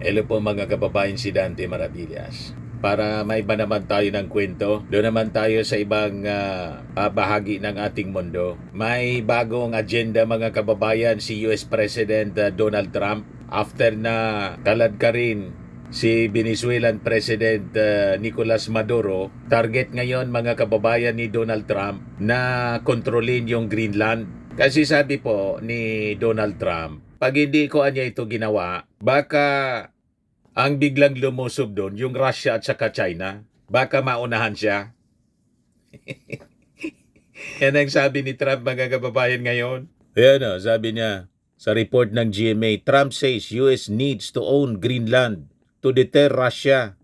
Hello po mga kababayan, si Dante Maravillas. Para may iba naman tayo ng kwento, doon naman tayo sa ibang bahagi ng ating mundo. May bagong agenda mga kababayan si US President Donald Trump after na talad ka rin si Venezuelan President Nicolas Maduro. Target ngayon mga kababayan ni Donald Trump na kontrolin yung Greenland. Kasi sabi po ni Donald Trump, pag hindi ko anya ito ginawa, baka ang biglang lumusob doon, yung Russia at saka China, baka maunahan siya. Yan ang sabi ni Trump mga kababayan ngayon. Ayan o, sabi niya sa report ng GMA, Trump says US needs to own Greenland to deter Russia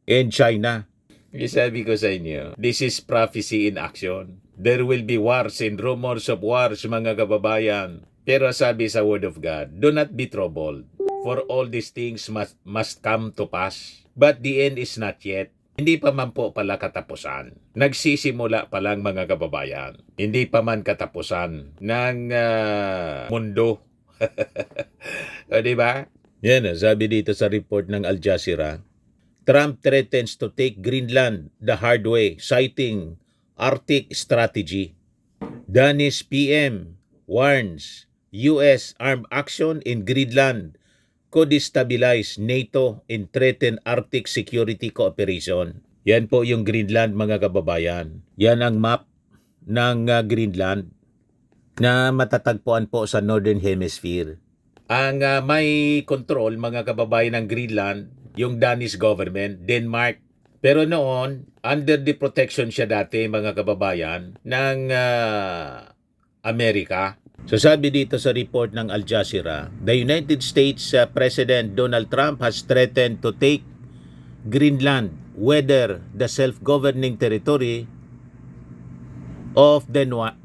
and China. Sabi ko sa inyo, this is prophecy in action. There will be wars and rumors of wars mga kababayan. Pero sabi sa Word of God, do not be troubled, for all these things must come to pass. But the end is not yet. Hindi pa man po pala katapusan. Nagsisimula pa lang mga kababayan. Hindi pa man katapusan ng mundo. O diba? Yan, sabi dito sa report ng Al Jazeera, Trump threatens to take Greenland the hard way, citing Arctic strategy. Danish PM warns US armed action in Greenland could destabilize NATO and threaten Arctic security cooperation. Yan po yung Greenland mga kababayan. Yan ang map ng Greenland na matatagpuan po sa Northern Hemisphere. Ang may control mga kababayan ng Greenland, yung Danish government, Denmark. Pero noon, under the protection siya dati mga kababayan ng Amerika. So sabi dito sa report ng Al Jazeera, the United States President Donald Trump has threatened to take Greenland, whether the self-governing territory of Denmark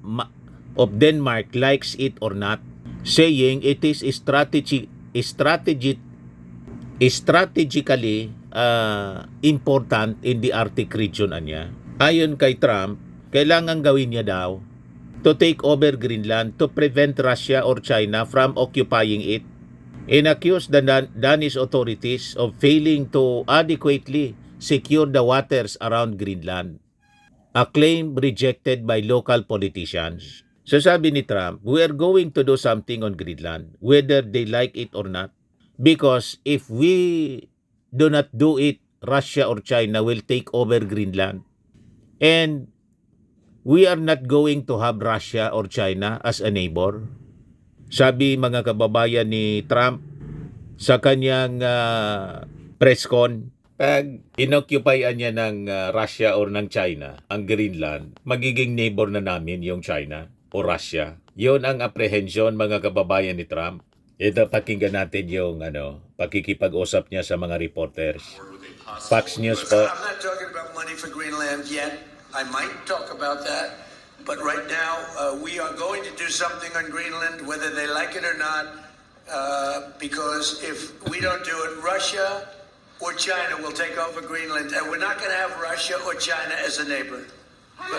likes it or not, saying it is strategically important in the Arctic region anya. Ayon kay Trump, kailangan gawin niya daw to take over Greenland to prevent Russia or China from occupying it, and accuse the Danish authorities of failing to adequately secure the waters around Greenland, a claim rejected by local politicians. So sabi ni Trump, we are going to do something on Greenland, whether they like it or not, because if we do not do it, Russia or China will take over Greenland. And we are not going to have Russia or China as a neighbor. Sabi mga kababayan ni Trump sa kanyang press con, pag inoccupyan niya ng Russia or ng China ang Greenland, magiging neighbor na namin yung China o Russia. Yun ang apprehension mga kababayan ni Trump. Ito, pakinggan natin yung pakikipag-usap niya sa mga reporters. Fox News po. I'm not talking about money for Greenland yet. I might talk about that. But right now, we are going to do something on Greenland, whether they like it or not, because if we don't do it, Russia or China will take over Greenland, and we're not going to have Russia or China as a neighbor. I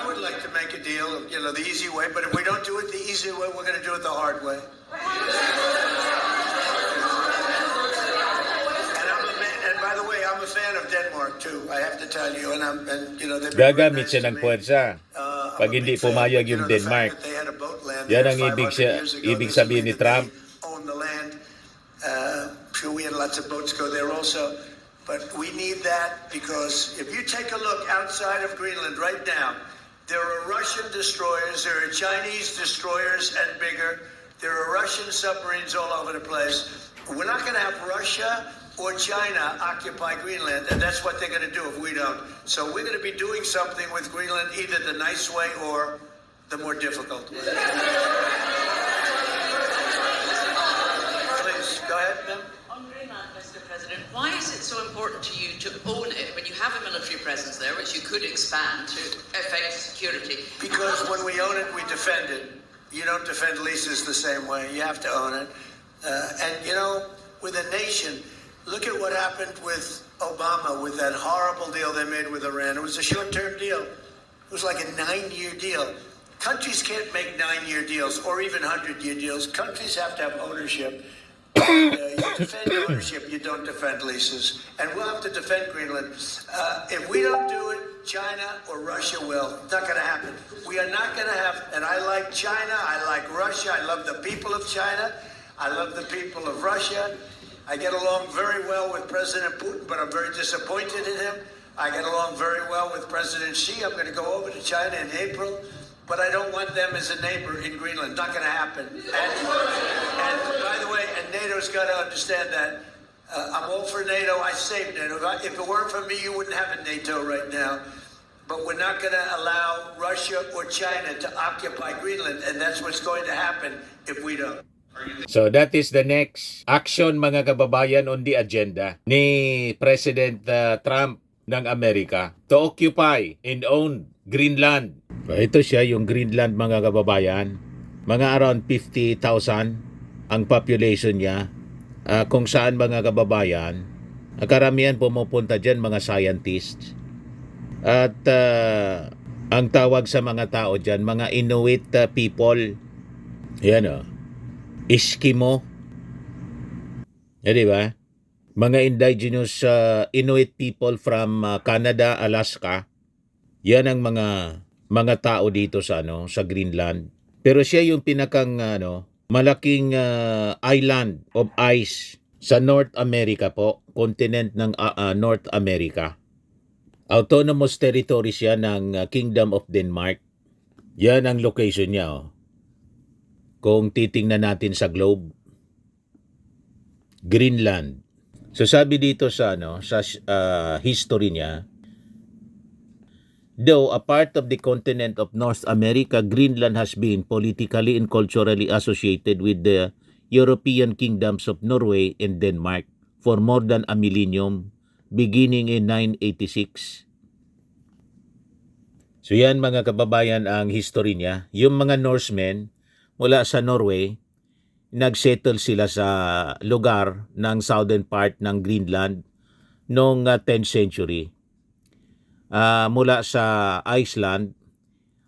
would like to make a deal, the easy way, but if we don't do it the easy way, we're going to do it the hard way. And by the way, I'm a fan of Denmark too. I have to tell you, Gagamit siya ng puwersa pag hindi pumayag yung Denmark. Yan ang ibig sabihin ni Trump. Sure, we had lots of boats go there also. But we need that because if you take a look outside of Greenland right now, there are Russian destroyers, there are Chinese destroyers and bigger, there are Russian submarines all over the place. We're not going to have Russia or China occupy Greenland, and that's what they're going to do if we don't. So we're going to be doing something with Greenland, either the nice way or the more difficult way. Please, go ahead, ma'am. On Greenland, Mr. President, why is it so important to you to own it when you have a military presence there, which you could expand to affect security? Because when we own it, we defend it. You don't defend leases the same way. You have to own it. And, with a nation, look at what happened with Obama, with that horrible deal they made with Iran. It was a short-term deal. It was like a 9-year deal. Countries can't make 9-year deals or even 100-year deals. Countries have to have ownership. You defend ownership, you don't defend leases. And we'll have to defend Greenland. If we don't do it, China or Russia will. It's not going to happen. We are not going to have, and I like China, I like Russia, I love the people of China, I love the people of Russia. I get along very well with President Putin, but I'm very disappointed in him. I get along very well with President Xi. I'm going to go over to China in April, but I don't want them as a neighbor in Greenland. Not going to happen. And by the way, and NATO's got to understand that. I'm all for NATO. I saved NATO. If it weren't for me, you wouldn't have a NATO right now. But we're not going to allow Russia or China to occupy Greenland, and that's what's going to happen if we don't. So that is the next action, mga kababayan, on the agenda ni President Trump ng Amerika to occupy and own Greenland. Ito siya, yung Greenland, mga kababayan. Mga around 50,000 ang population niya. Kung saan, mga kababayan, karamihan pumupunta dyan mga scientists. At ang tawag sa mga tao dyan, mga Inuit people. Yan o. Eskimo. Di ba? Mga indigenous Inuit people from Canada, Alaska. Yan ang mga tao dito sa sa Greenland. Pero siya yung pinakang malaking island of ice sa North America po, continent ng North America. Autonomous territory siya ng Kingdom of Denmark. Yan ang location niya. Kung titingnan natin sa globe, Greenland. So sabi dito sa history niya, though a part of the continent of North America, Greenland has been politically and culturally associated with the European kingdoms of Norway and Denmark for more than a millennium, beginning in 986. So yan, mga kababayan, ang history niya. Yung mga Norsemen mula sa Norway, nagsettle sila sa lugar ng southern part ng Greenland noong 10th century. Mula sa Iceland,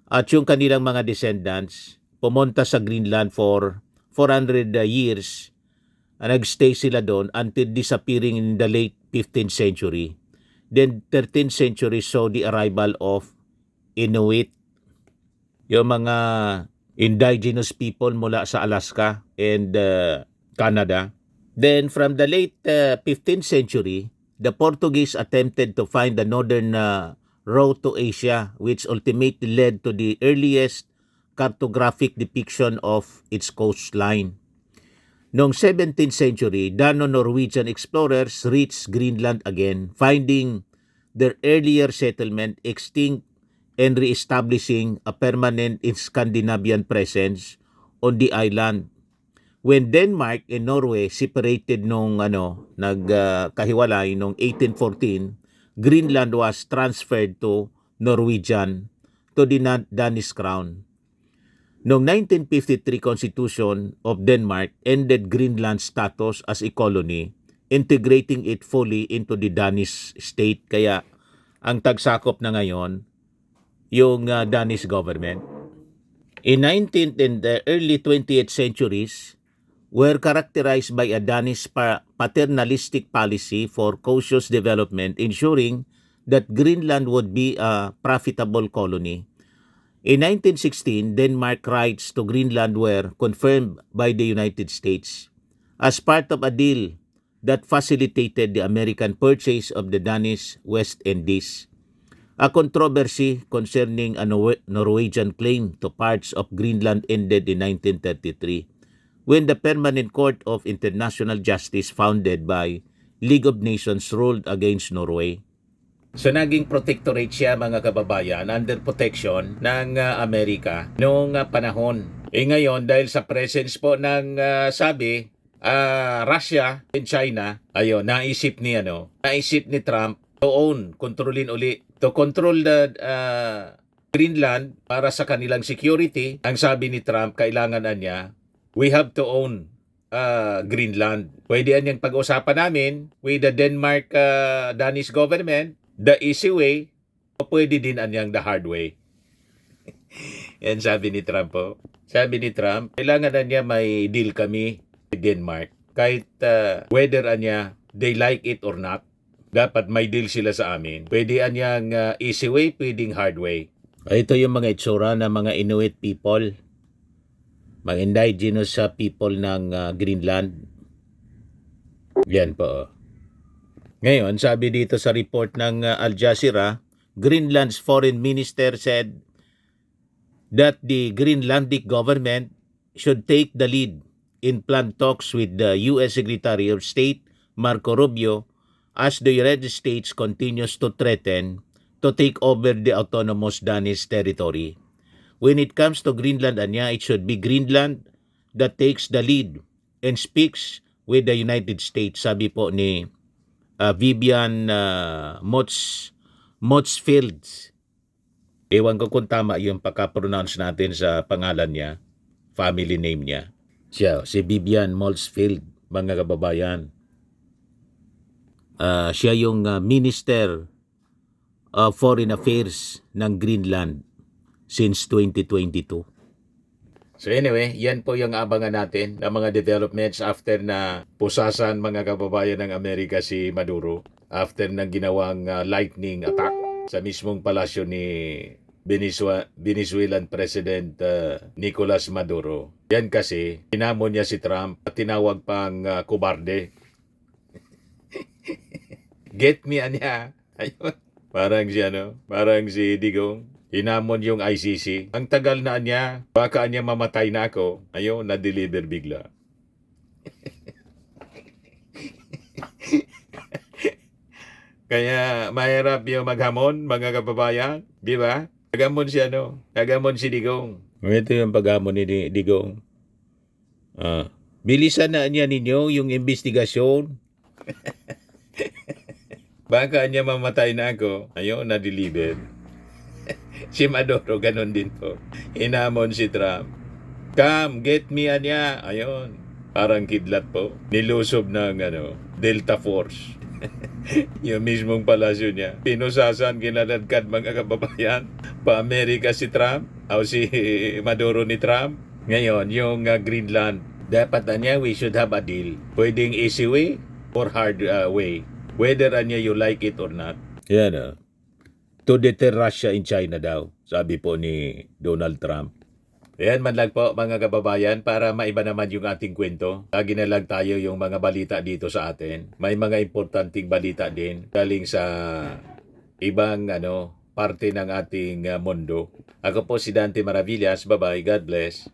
at yung kanilang mga descendants pumunta sa Greenland for 400 years. Nagstay sila doon until disappearing in the late 15th century. Then 13th century saw the arrival of Inuit, yung mga indigenous people mula sa Alaska and Canada. Then from the late 15th century, the Portuguese attempted to find the northern road to Asia, which ultimately led to the earliest cartographic depiction of its coastline. Noong 17th century, Dano-Norwegian explorers reached Greenland again, finding their earlier settlement extinct and re-establishing a permanent Scandinavian presence on the island. When Denmark and Norway separated nung nagkahiwalay nung 1814, Greenland was transferred to Norwegian to the Danish crown. Noong 1953 Constitution of Denmark ended Greenland's status as a colony, integrating it fully into the Danish state. Kaya ang tagsakop na ngayon yung Danish government. In 19th and the early 20th centuries were characterized by a Danish paternalistic policy for cautious development, ensuring that Greenland would be a profitable colony. In 1916, Denmark rights to Greenland were confirmed by the United States as part of a deal that facilitated the American purchase of the Danish West Indies. A controversy concerning a Norwegian claim to parts of Greenland ended in 1933, when the Permanent Court of International Justice founded by League of Nations ruled against Norway. So naging protectorate siya, mga kababayan, under protection ng Amerika noong panahon. Ngayon, dahil sa presence po ng Russia and China, naisip ni Trump to own, kontrolin uli, to control the Greenland para sa kanilang security. Ang sabi ni Trump, kailangan niya, we have to own Greenland. Pwede niyang pag-usapan namin with the Danish government, the easy way, o pwede din niyang the hard way. Yan sabi ni Trump po. Sabi ni Trump, kailangan na niya may deal kami with Denmark. Kahit whether niya they like it or not, dapat may deal sila sa amin. Pwede niyang easy way, pwedeng hard way. Ito yung mga itsura ng mga Inuit people, mga indigenous people ng Greenland. Yan po. Ngayon, sabi dito sa report ng Al Jazeera, Greenland's foreign minister said that the Greenlandic government should take the lead in planned talks with the U.S. Secretary of State Marco Rubio as the United States continues to threaten to take over the autonomous Danish territory. When it comes to Greenland, anya, it should be Greenland that takes the lead and speaks with the United States, sabi po ni Vivian Motzfeldt. Ewan ko kung tama yung pagka-pronounce natin sa pangalan niya, family name niya. Siya, si Vivian Motzfeldt, mga kababayan. Siya yung Minister of Foreign Affairs ng Greenland since 2022. So anyway, yan po yung abangan natin ng mga developments after na pusasan mga kababayan ng Amerika si Maduro after ng ginawang lightning attack sa mismong palasyo ni Venezuelan President Nicolas Maduro. Yan kasi, tinamon niya si Trump at tinawag pang kubarde. Get me niya. Ayun. Parang si Digong. Hinamon yung ICC. Ang tagal na niya, baka niya mamatay na ako. Ayun, na-deliver bigla. Kaya mahirap yung maghamon, mga kababayan. Di ba? Pagamon si Digong. Ito yung paghamon ni Digong. Bilisan na niya ninyo yung investigasyon. Baka niya mamatay na ako. Ayun, na-deliver. Si Maduro, ganun din po. Hinamon si Trump. Come, get me niya. Ayun. Parang kidlat po. Nilusob ng Delta Force. Yung mismong palasyo niya. Pinusasan, kinaladkad mga kababayan. Pa-Amerika si Trump. O si Maduro ni Trump. Ngayon, yung Greenland. Dapat niya, we should have a deal. Pwedeng easy way or hard way. Whether niya you like it or not. Yan to deter Russia in China daw, sabi po ni Donald Trump. Ayan man lang po mga kababayan para maiba naman yung ating kwento. Lagi na lang tayo yung mga balita dito sa atin. May mga importanteng balita din galing sa ibang parte ng ating mundo. Ako po si Dante Maravillas. Bye-bye. God bless.